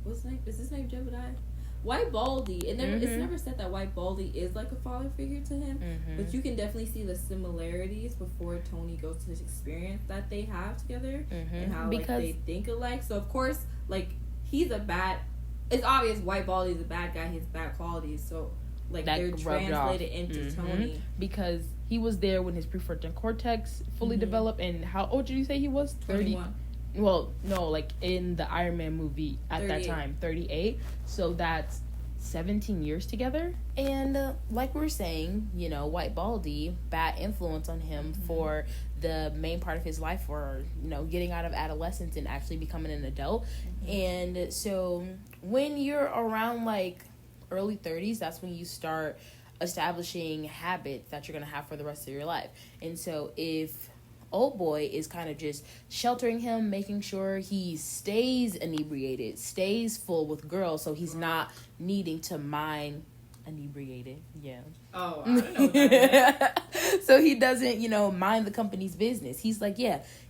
What's his name? Is his name Jebediah? White Baldy. It's never said that White Baldy is like a father figure to him, but you can definitely see the similarities before Tony goes to his experience that they have together, and how like they think alike. So of course, like it's obvious White Baldy is a bad guy. He has bad qualities. So like that they're translated into Tony because he was there when his prefrontal cortex fully developed. And how old did you say he was? 31. Well, no, like in the Iron Man movie at 38. That time, 38. So that's 17 years together. And like we were saying, White Baldy, bad influence on him for the main part of his life, for, getting out of adolescence and actually becoming an adult. And so when you're around like early 30s, that's when you start establishing habits that you're going to have for the rest of your life. And so if old boy is kind of just sheltering him, making sure he stays inebriated, stays full with girls, so he's not needing to mind inebriated. Yeah. Oh, I don't know what that meant. So he doesn't, mind the company's business. He's like,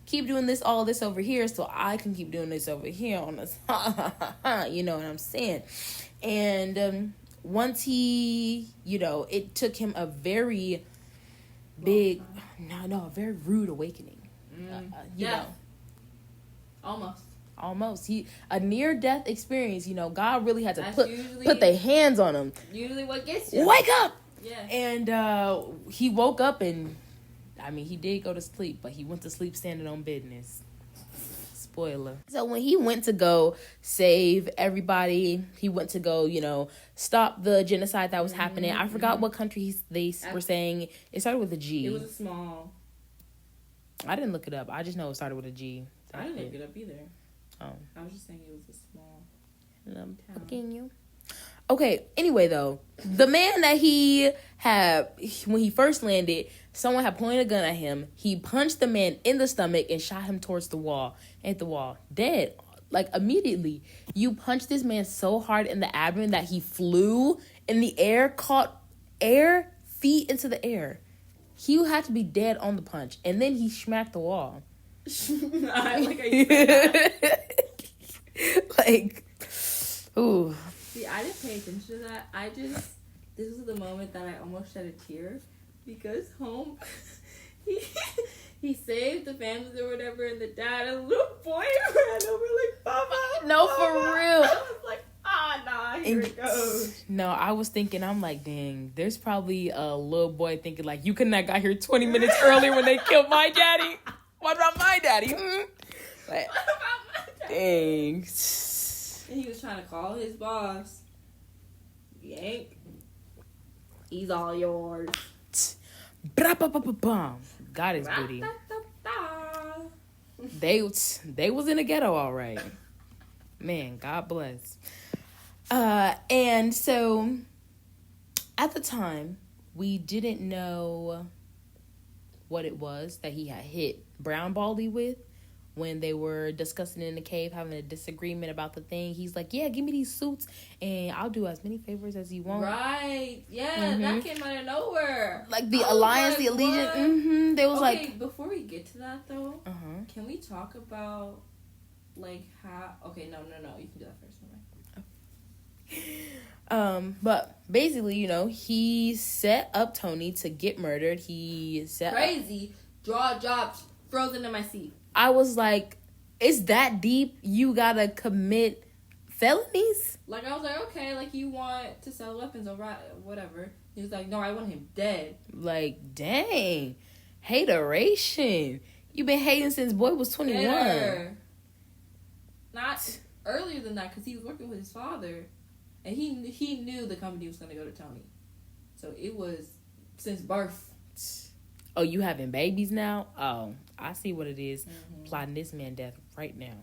keep doing all this over here so I can keep doing this over here on this. You know what I'm saying? And once he, it took him a very big, a very rude awakening. You know. Almost. A near-death experience, God really had to put their hands on him. Usually what gets you. Wake up! Yeah. And he woke up and, he did go to sleep, but he went to sleep standing on business. Spoiler. So when he went to go save everybody, he went to go, stop the genocide that was happening. I forgot what country they were saying. It started with a G. It was a small. I didn't look it up. I just know it started with a G. I didn't look it up either. Oh. I was just saying it was a small town. Okay, anyway, though, the man that he had, when he first landed, someone had pointed a gun at him. He punched the man in the stomach and shot him towards the wall, dead. Like, immediately. You punched this man so hard in the abdomen that he flew in the air, caught air, feet into the air. He had to be dead on the punch. And then he smacked the wall. Ooh. See, I didn't pay attention to that. This was the moment that I almost shed a tear because he saved the families or whatever, and the dad and the little boy ran over like, Papa. No, Papa. For real. I was like, here it goes. No, I was thinking, I'm like, dang, there's probably a little boy thinking like, you couldn't have got here 20 minutes earlier when they killed my daddy. What about my daddy? Like, what about my daddy? Dang. And he was trying to call his boss. Yank. He's all yours. Got his booty. They was in the ghetto, all right. Man, God bless. And so at the time, we didn't know what it was that he had hit Brown Baldy with when they were discussing in the cave, having a disagreement about the thing. He's like, yeah, give me these suits and I'll do as many favors as you want. Right. Yeah, that came out of nowhere. Like the alliance, the allegiance. They was like... before we get to that though, can we talk about like how... Okay, no. You can do that first. But basically, he set up Tony to get murdered. He set crazy draw jobs frozen in my seat. I was like, it's that deep? You gotta commit felonies? Like, I was like, okay, like, you want to sell weapons or whatever. He was like, no, I want him dead. Like, dang, hateration. You've been hating since boy was 21. Hater. Not earlier than that, because he was working with his father. And he knew the company was going to go to Tony. So it was since birth. Oh, you having babies now? Oh, I see what it is. Plotting this man death right now.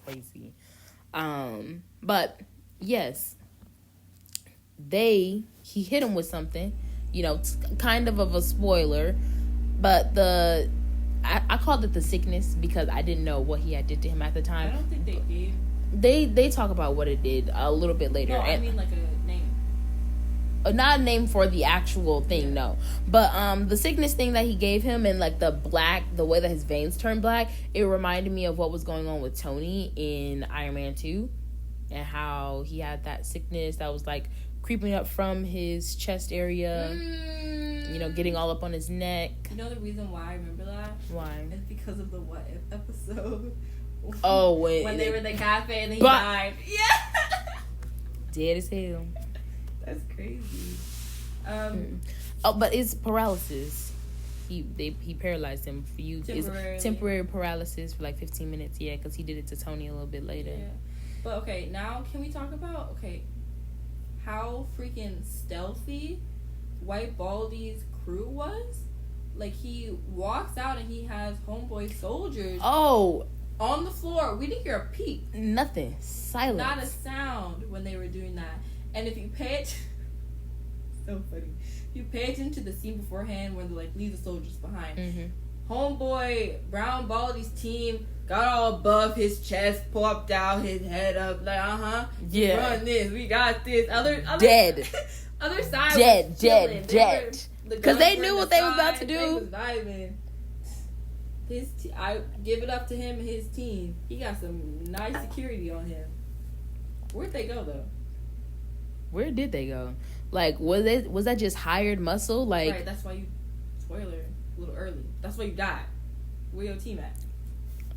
Crazy. But yes, he hit him with something, kind of a spoiler, but I called it the sickness because I didn't know what he had did to him at the time. I don't think they did. They talk about what it did a little bit later. No, I mean like a name. Not a name for the actual thing, no. But the sickness thing that he gave him and like the way that his veins turned black, it reminded me of what was going on with Tony in Iron Man 2 and how he had that sickness that was like creeping up from his chest area, getting all up on his neck. You know the reason why I remember that? Why? It's because of the What If episode. Oh, when they were in the cafe and then he died. Yeah. Dead as hell. That's crazy. But it's paralysis. He paralyzed him for you. It's temporary paralysis for like 15 minutes. Yeah, because he did it to Tony a little bit later. Yeah. But okay, now can we talk about how freaking stealthy White Baldy's crew was? Like, he walks out and he has homeboy soldiers. Oh. On the floor. We didn't hear a peep. Nothing. Silence. Not a sound when they were doing that. And if you pay it, so funny. If you pay attention to the scene beforehand when they like leave the soldiers behind. Homeboy Brown Baldy's team got all above his chest, popped out his head up like, yeah, run this, we got this. Other dead. Other side dead. Because they knew what they were about to do. They was vibing. I give it up to him and his team. He got some nice security on him. Where'd they go though? Where did they go? Like, was that just hired muscle? Like, right, that's why you, spoiler, a little early. That's why you died. Where your team at?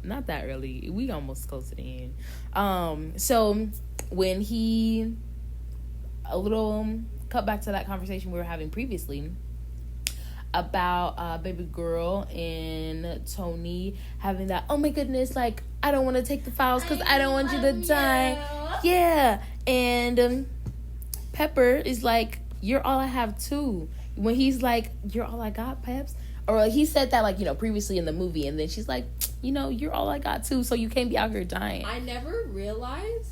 Not that early. We almost close to the end. So when he, a little cut back to that conversation we were having previously about baby girl and Tony having that, oh my goodness, like, I don't want to take the files because I don't want you to die. Yeah. And Pepper is like, you're all I have too. When he's like, you're all I got, Peps. Or he said that, like, you know, previously in the movie. And then she's like, you know, you're all I got too. So you can't be out here dying. I never realized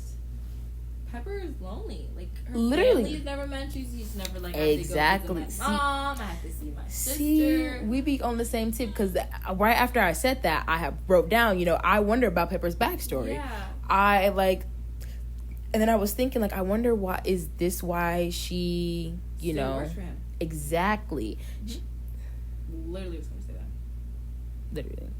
Pepper is lonely. Like, her literally family's never mentioned. She's never like, exactly. I have to go visit my mom. I have to see my sister. See, we be on the same tip because right after I said that, I have wrote down, you know, I wonder about Pepper's backstory. Yeah. And then I was thinking, like, I wonder why is this why she, you Still know, works for him. Exactly. Literally was going to say that. Literally.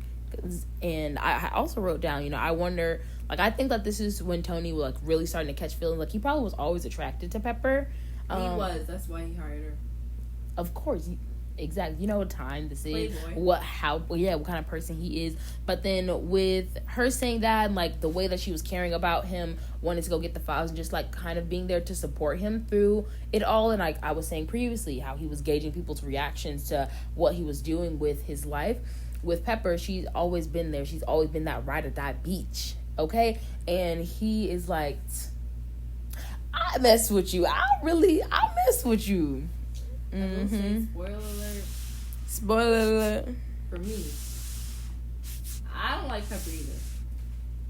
And I also wrote down, you know, I wonder, like, I think that this is when Tony was, like, really starting to catch feelings. Like, he probably was always attracted to Pepper. He was. That's why he hired her. Of course. Exactly. You know what time this is. Playboy. What kind of person he is. But then with her saying that, and, like, the way that she was caring about him, wanting to go get the files and just, like, kind of being there to support him through it all. And, like, I was saying previously, how he was gauging people's reactions to what he was doing with his life. With Pepper, she's always been there. She's always been that ride or die beach. Okay? And he is like, I mess with you. I mess with you. Mm-hmm. Spoiler alert. Spoiler alert. For me, I don't like Pepper either.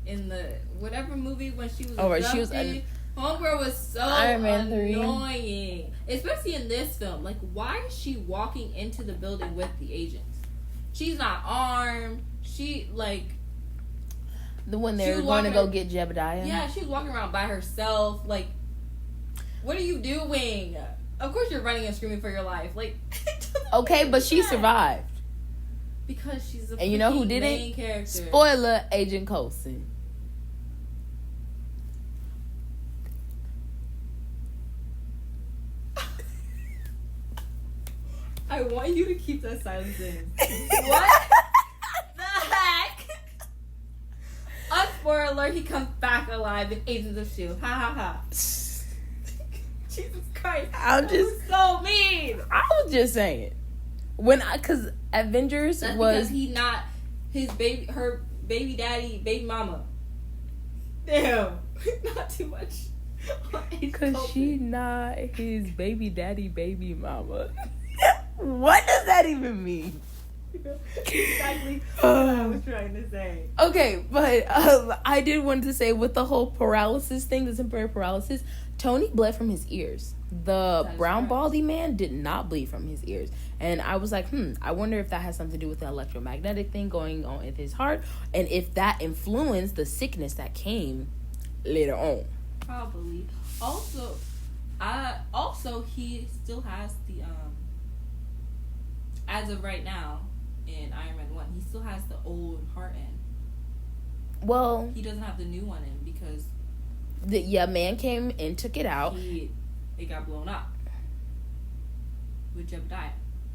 In the whatever movie when she was adopted, Homegirl was so annoying. Especially in this film. Like, why is she walking into the building with the agents? She's not armed. She, like... The one they're going to go get Jebediah? Yeah, she was walking around by herself. Like, what are you doing? Of course you're running and screaming for your life. Like, okay, but she survived. Because she's a and you know who did main it? Character. Spoiler, Agent Coulson. I want you to keep that silence in. What the heck? Spoiler alert, he comes back alive in Agents of S.H.I.E.L.D. Ha ha ha. Jesus Christ. That was so mean. I was just saying. Because Avengers That's was... because he not her baby daddy, baby mama. Damn. Not too much. Because she not his baby daddy, baby mama. What does that even mean? Exactly what I was trying to say. Okay, but I did want to say with the whole paralysis thing, the temporary paralysis, Tony bled from his ears. The brown baldy man did not bleed from his ears. And I was like, I wonder if that has something to do with the electromagnetic thing going on in his heart, and if that influenced the sickness that came later on. Probably. Also, he still has the as of right now in Iron Man 1, he still has the old heart in. Well, he doesn't have the new one in because man came and took it out. It got blown up with Jebediah.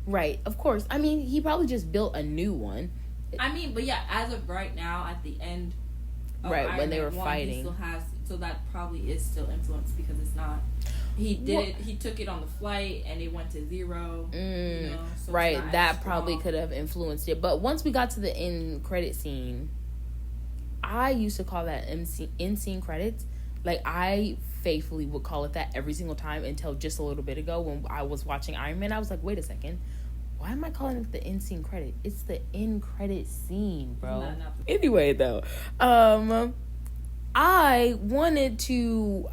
Right, of course. I mean, he probably just built a new one. I mean, but yeah, as of right now, at the end of Iron when they Man were 1, fighting, he still has, so that probably is still influenced because it's not. He took it on the flight and it went to 0. You know, so right, that probably could have influenced it. But once we got to the end credit scene, I used to call that end scene credits. Like, I faithfully would call it that every single time until just a little bit ago when I was watching Iron Man. I was like, wait a second. Why am I calling it the end scene credit? It's the end credit scene, bro. Anyway, though, I wanted to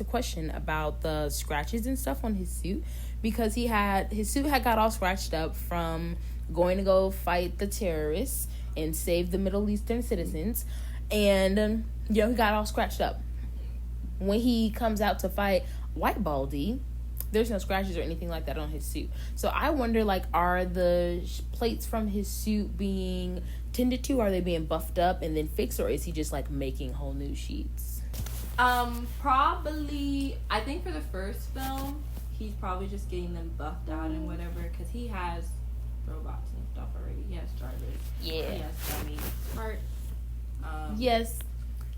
question about the scratches and stuff on his suit because his suit had got all scratched up from going to go fight the terrorists and save the Middle Eastern citizens, and he got all scratched up. When he comes out to fight White Baldy, there's no scratches or anything like that on his suit. So I wonder, like, are the plates from his suit being tended to? Are they being buffed up and then fixed, or is he just, like, making whole new sheets? Probably. I think for the first film, he's probably just getting them buffed out and whatever, because he has robots and stuff already. He has drivers. Yeah. He has dummy parts. Yes,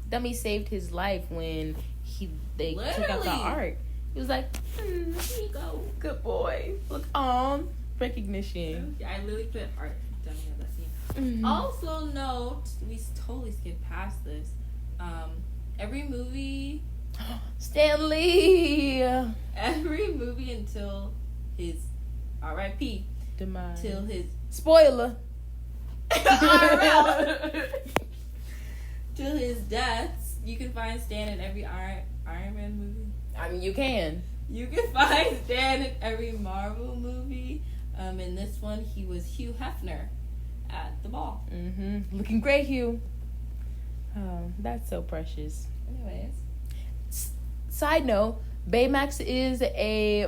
Dummy saved his life when they took out the art. He was like, here you go, good boy. Look on recognition. I literally put art Dummy on that scene. Also note, we totally skipped past this. Every movie, Stanley. every movie until his R.I.P. Demise. till his Spoiler. IRL. Till his deaths, you can find Stan in every Iron Man movie. I mean, you can. You can find Stan in every Marvel movie. In this one, he was Hugh Hefner at the ball. Looking great, Hugh. Oh, that's so precious. Anyways. Side note, Baymax is a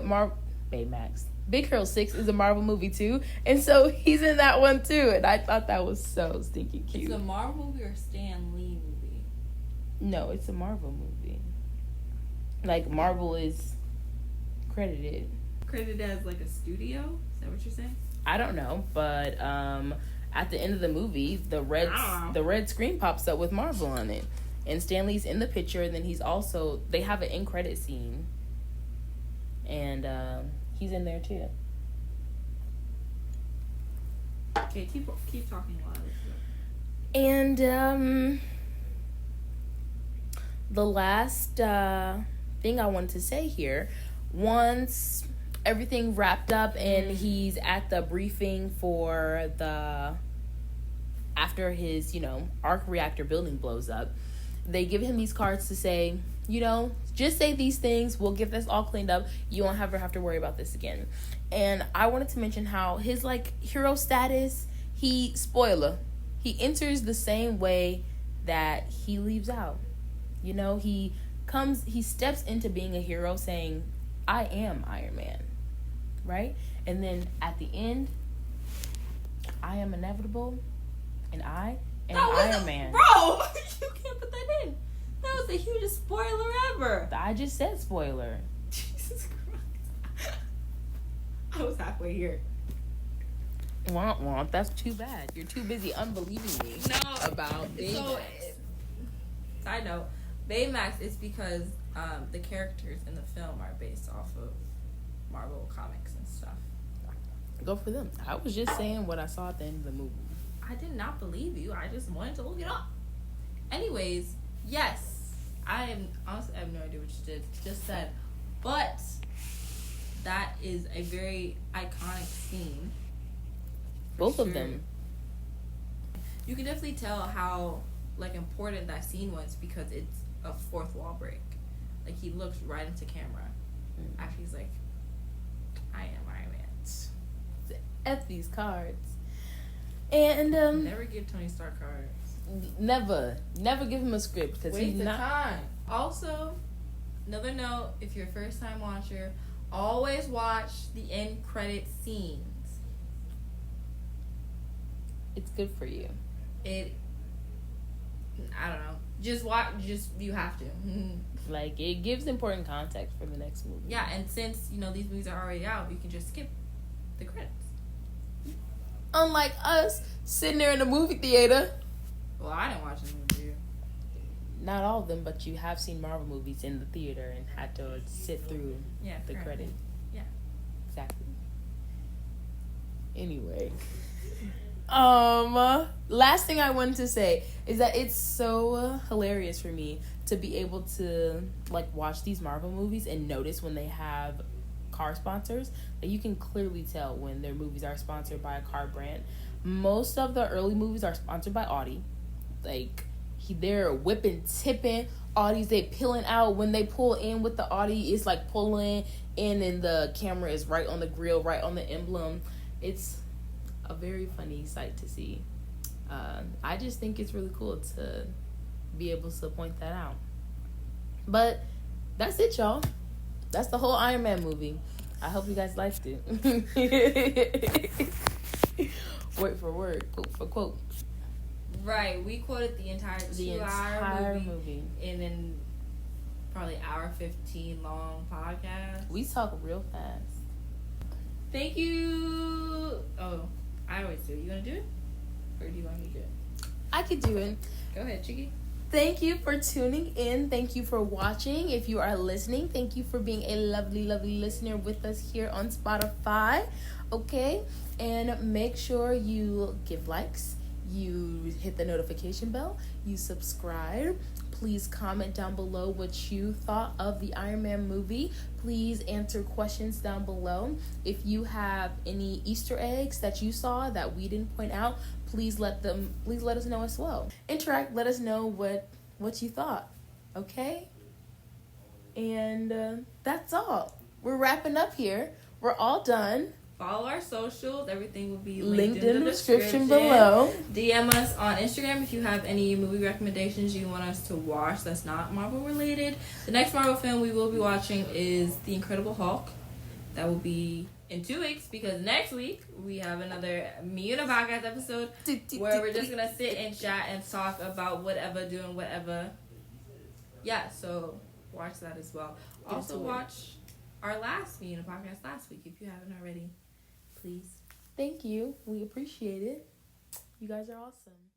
Baymax. Big Hero 6 is a Marvel movie too. And so he's in that one too. And I thought that was so stinking cute. It's a Marvel movie or Stan Lee movie? No, it's a Marvel movie. Like, Marvel is credited. Credited as like a studio? Is that what you're saying? I don't know, but at the end of the movie, the red screen pops up with Marvel on it. And Stanley's in the picture, and then they have an end credit scene. And he's in there too. Okay, keep talking while I look it up. And the last thing I wanted to say here, once everything wrapped up and he's at the briefing for after his, arc reactor building blows up, they give him these cards to say, just say these things. We'll get this all cleaned up. You won't ever have to worry about this again. And I wanted to mention how his hero status, he enters the same way that he leaves out. He steps into being a hero saying, I am Iron Man. Right? And then at the end, I am inevitable and I am Iron Man. Bro, you can't put that in. That was the hugest spoiler ever. I just said spoiler. Jesus Christ. I was halfway here. Womp womp. That's too bad. You're too busy unbelieving me about Baymax. So, side note, Baymax is because the characters in the film are based off of Marvel comics and stuff. Go for them. I was just saying what I saw at the end of the movie. I did not believe you. I just wanted to look it up. Anyways, yes. I have no idea what you just said. But that is a very iconic scene. Both of them. You can definitely tell how important that scene was because it's a fourth wall break. He looks right into camera. Actually, he's like, I am Iron Man. F these cards. And never give Tony Stark cards. Never give him a script because he's not. Time. Also, another note: if you're a first-time watcher, always watch the end credit scenes. It's good for you. I don't know. Just watch. You have to. It gives important context for the next movie. Yeah, and since these movies are already out, you can just skip the credits. Unlike us sitting there in the movie theater. Well, I didn't watch the movie. Not all of them, but you have seen Marvel movies in the theater and had to sit through the credits. Yeah. Exactly. Anyway. Last thing I wanted to say is that it's so hilarious for me to be able to watch these Marvel movies and notice when they have car sponsors. You can clearly tell when their movies are sponsored by a car brand. Most of the early movies are sponsored by Audi. They're whipping, tipping Audis. They peeling out. When they pull in with the Audi, it's pulling in and the camera is right on the grill, right on the emblem. It's a very funny sight to see. I just think it's really cool to be able to point that out. But that's it, y'all. That's the whole Iron Man movie. I hope you guys liked it. Word for word, quote for quote. Right, we quoted the entire 2 hour movie. And then probably hour 15 long podcast. We talk real fast. Thank you. Oh, I always do it. You want to do it? Or do you want me to do it? I could do it. Go ahead, Chicky. Thank you for tuning in. Thank you for watching. If you are listening, thank you for being a lovely, lovely listener with us here on Spotify. Okay? And make sure you give likes. You hit the notification bell. You subscribe. Please comment down below what you thought of the Iron Man movie. Please answer questions down below. If you have any Easter eggs that you saw that we didn't point out, please let us know as well. Interact, let us know what you thought. Okay? And that's all. We're wrapping up here. We're all done. Follow our socials. Everything will be Linked in the description below. DM us on Instagram if you have any movie recommendations you want us to watch that's not Marvel related. The next Marvel film we will be watching is The Incredible Hulk. That will be in 2 weeks because next week we have another Meadow podcast episode where we're just gonna sit and chat and talk about doing whatever. Yeah, so watch that as well. Also watch our last Meadow podcast last week if you haven't already. Please. Thank you. We appreciate it. You guys are awesome.